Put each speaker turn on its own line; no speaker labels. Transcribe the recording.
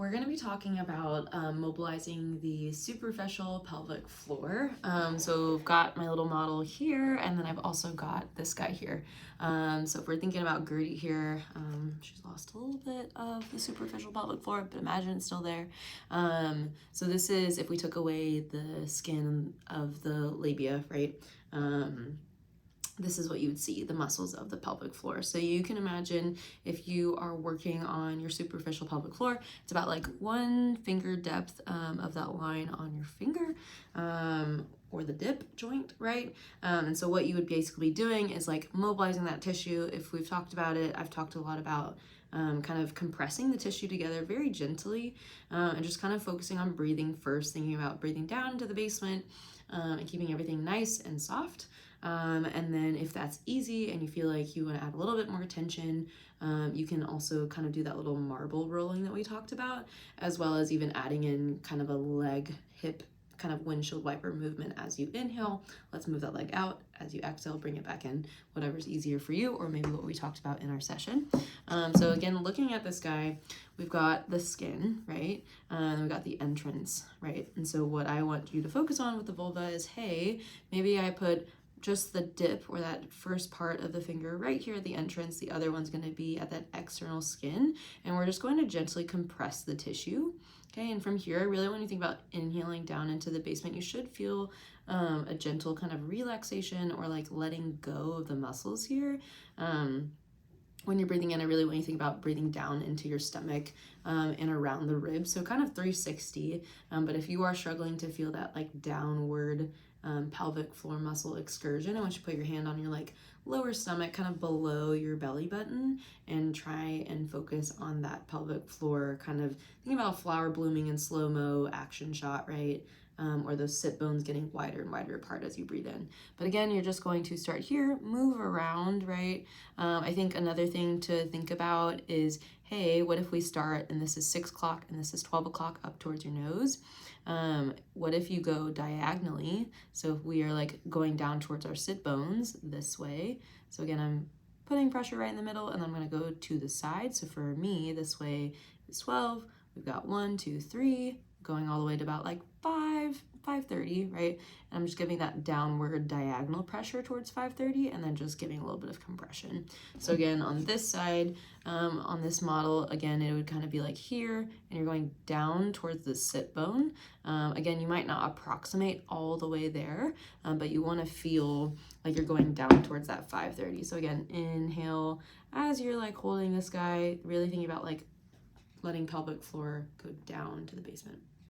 we're going to be talking about mobilizing the superficial pelvic floor. So I've got my little model here, and then I've also got this guy here. So if we're thinking about Gertie here, she's lost a little bit of the superficial pelvic floor, but imagine it's still there. So this is if we took away the skin of the labia, right? This is what you would see, the muscles of the pelvic floor. So you can imagine if you are working on your superficial pelvic floor, it's about like 1 finger depth of that line on your finger or the dip joint, right? And so what you would basically be doing is like mobilizing that tissue. If we've talked about it, I've talked a lot about kind of compressing the tissue together very gently and just kind of focusing on breathing first, thinking about breathing down into the basement and keeping everything nice and soft. And then if that's easy and you feel like you want to add a little bit more tension, you can also kind of do that little marble rolling that we talked about, as well as even adding in kind of a leg, hip, kind of windshield wiper movement as you inhale. Let's move that leg out. As you exhale, bring it back in, whatever's easier for you, or maybe what we talked about in our session. So again, looking at this guy, we've got the skin, right? And we've got the entrance, right? And so what I want you to focus on with the vulva is, hey, maybe I put just the dip or that first part of the finger right here at the entrance. The other one's going to be at that external skin, and we're just going to gently compress the tissue. Okay, and from here, really when you think about inhaling down into the basement, you should feel a gentle kind of relaxation or like letting go of the muscles here. When you're breathing in, I really want you to think about breathing down into your stomach and around the ribs, so kind of 360. But if you are struggling to feel that like downward pelvic floor muscle excursion, I want you to put your hand on your like lower stomach, kind of below your belly button, and try and focus on that pelvic floor, kind of thinking about a flower blooming in slow-mo action shot, right? Or those sit bones getting wider and wider apart as you breathe in. But again, you're just going to start here, move around, right? I think another thing to think about is, hey, what if we start, and this is 6 o'clock and this is 12 o'clock up towards your nose? What if you go diagonally? So if we are like going down towards our sit bones this way. So again, I'm putting pressure right in the middle, and I'm going to go to the side. So for me, this way is 12. We've got 1, 2, 3, going all the way to about like 5:30, right? And I'm just giving that downward diagonal pressure towards 5:30, and then just giving a little bit of compression. So again, on this side, on this model, again, it would kind of be like here, and you're going down towards the sit bone. Again, you might not approximate all the way there, but you want to feel like you're going down towards that 5:30. So again, inhale as you're like holding this guy, really thinking about like letting pelvic floor go down to the basement.